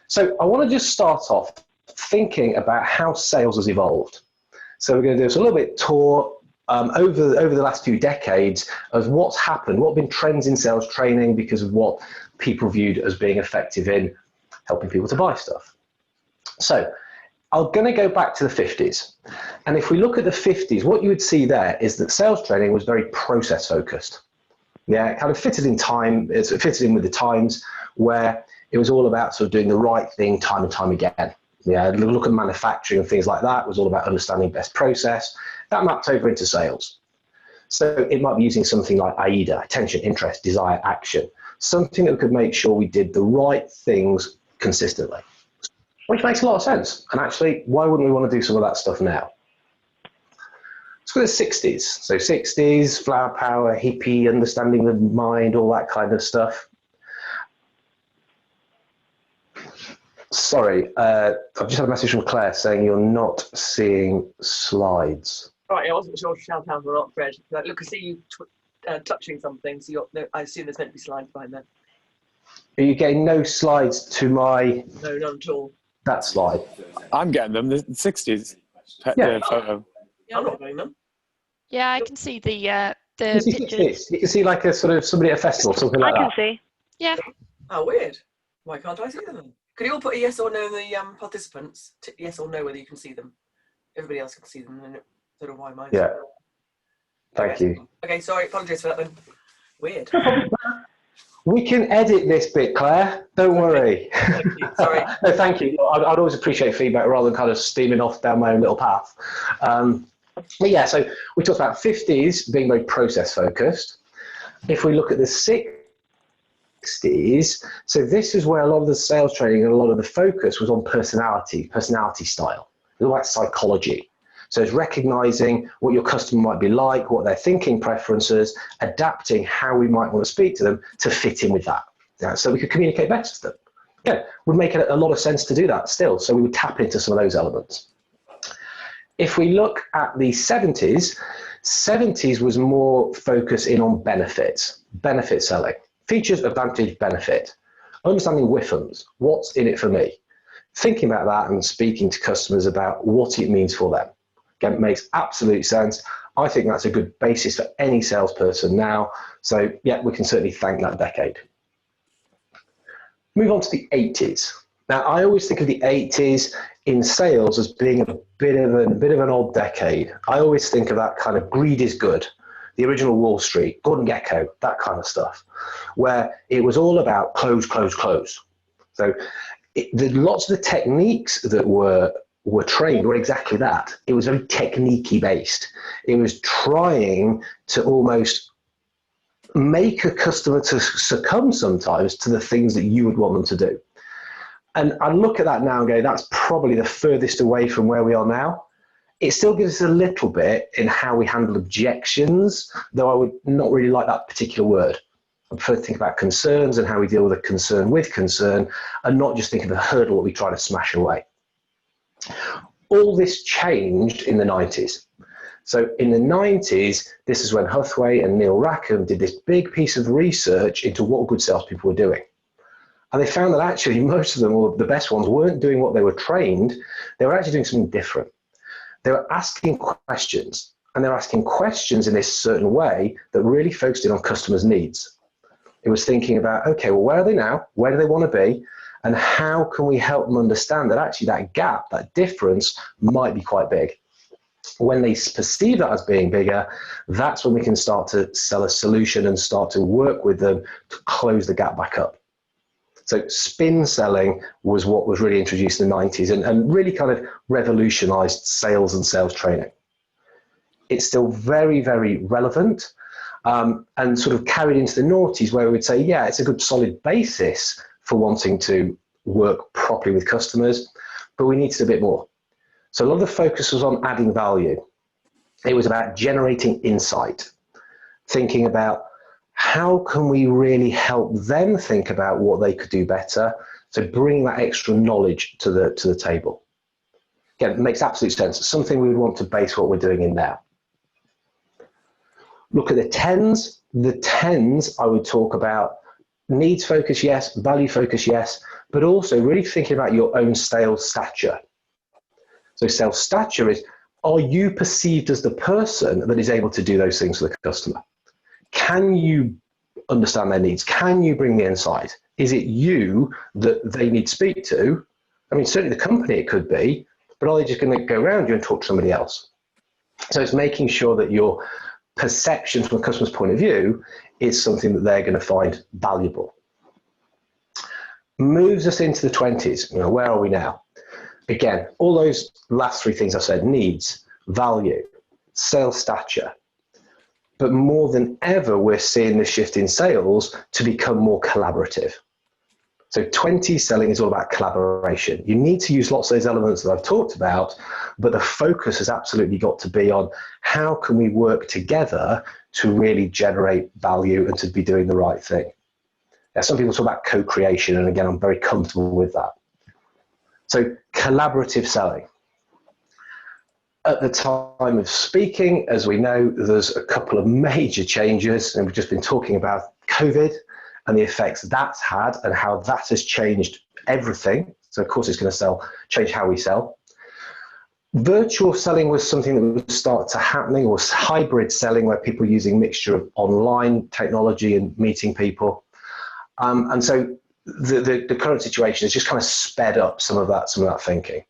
So I want to just start off thinking about how sales has evolved. So we're going to do a little bit tour over the last few decades of what's happened, what have been trends in sales training because of what people viewed as being effective in helping people to buy stuff. So I'm going to go back to the 50s. And if we look at the 50s, what you would see there is that sales training was very process focused. Yeah, it kind of fitted in time, it fitted in with the times where it was all about sort of doing the right thing time and time again. Yeah, look at manufacturing and things like that. It was all about understanding best process. That mapped over into sales. So it might be using something like AIDA, attention, interest, desire, action, something that could make sure we did the right things consistently, which makes a lot of sense. And actually, why wouldn't we want to do some of that stuff now? Let's go to the 60s. So 60s, flower power, hippie, understanding the mind, all that kind of stuff. Sorry, I've just had a message from Claire saying you're not seeing slides. Right, I wasn't sure to shout out or not, Fred. Like, look, I see you touching something, so I assume there's meant to be slides behind there. Are you getting no slides to my... No, not at all. That slide? I'm getting them, the 60s photo. Yeah, I'm not getting them. Yeah, I can see the pictures. You can see like a sort of somebody at a festival, something like that. I can see. Yeah. Oh, weird. Why can't I see them? Could you all put a yes or no in the participants? Yes or no whether you can see them. Everybody else can see them, and I don't know why mine. Yeah. Thank you. Okay, sorry, apologies for that then. Weird. We can edit this bit, Claire. Don't worry. Thank you. Sorry. No, thank you. I'd always appreciate feedback rather than kind of steaming off down my own little path. But yeah, so we talked about 50s being very process focused. If we look at the 60s, so this is where a lot of the sales training and a lot of the focus was on personality style. It was about psychology. So it's recognizing what your customer might be like, what their thinking preferences, adapting how we might want to speak to them to fit in with that. Yeah, so we could communicate better to them. Yeah, would make a lot of sense to do that still. So we would tap into some of those elements. If we look at the 70s, 70s was more focus in on benefits, benefit selling, features, advantage, benefit, understanding WIFMs, what's in it for me, thinking about that and speaking to customers about what it means for them. Again, it makes absolute sense. I think that's a good basis for any salesperson now. So yeah, we can certainly thank that decade. Move on to the 80s. Now, I always think of the 80s in sales as being a bit of an odd decade. I always think of that kind of greed is good, the original Wall Street, Gordon Gekko, that kind of stuff, where it was all about close, close, close. So lots of the techniques that were trained were exactly that. It was very technique-y based. It was trying to almost make a customer to succumb sometimes to the things that you would want them to do. And I look at that now and go, that's probably the furthest away from where we are now. It still gives us a little bit in how we handle objections, though I would not really like that particular word. I prefer to think about concerns and how we deal with a concern with concern, and not just think of a hurdle that we try to smash away. All this changed in the 90s. So in the 90s, this is when Huthway and Neil Rackham did this big piece of research into what good salespeople were doing. And they found that actually most of them, or the best ones, weren't doing what they were trained. They were actually doing something different. They were asking questions, and they were asking questions in this certain way that really focused in on customers' needs. It was thinking about, okay, well, where are they now? Where do they want to be? And how can we help them understand that actually that gap, that difference might be quite big? When they perceive that as being bigger, that's when we can start to sell a solution and start to work with them to close the gap back up. So spin selling was what was really introduced in the 90s and really kind of revolutionized sales and sales training. It's still very, very relevant and sort of carried into the noughties where we would say, yeah, it's a good solid basis for wanting to work properly with customers, but we needed a bit more. So a lot of the focus was on adding value. It was about generating insight, thinking about how can we really help them think about what they could do better, so bring that extra knowledge to the table. Again, it makes absolute sense. It's something we would want to base what we're doing in now. Look at the 10s. The 10s, I would talk about needs focus, yes. Value focus, yes. But also really thinking about your own sales stature. So sales stature is, are you perceived as the person that is able to do those things for the customer? Can you understand their needs? Can you bring the insight? Is it you that they need to speak to? I mean, certainly the company it could be, but are they just going to go around you and talk to somebody else? So it's making sure that your perception from a customer's point of view is something that they're going to find valuable. Moves us into the 20s. You know, where are we now? Again, all those last three things I said: needs, value, sales stature. But more than ever, we're seeing the shift in sales to become more collaborative. So 20 selling is all about collaboration. You need to use lots of those elements that I've talked about, but the focus has absolutely got to be on how can we work together to really generate value and to be doing the right thing. Now, some people talk about co-creation, and again, I'm very comfortable with that. So collaborative selling. At the time of speaking, as we know, there's a couple of major changes, and we've just been talking about COVID and the effects that's had and how that has changed everything. So of course it's going to change how we sell. Virtual selling was something that would start to happening, or hybrid selling, where people are using a mixture of online technology and meeting people. And so the current situation has just kind of sped up some of that thinking.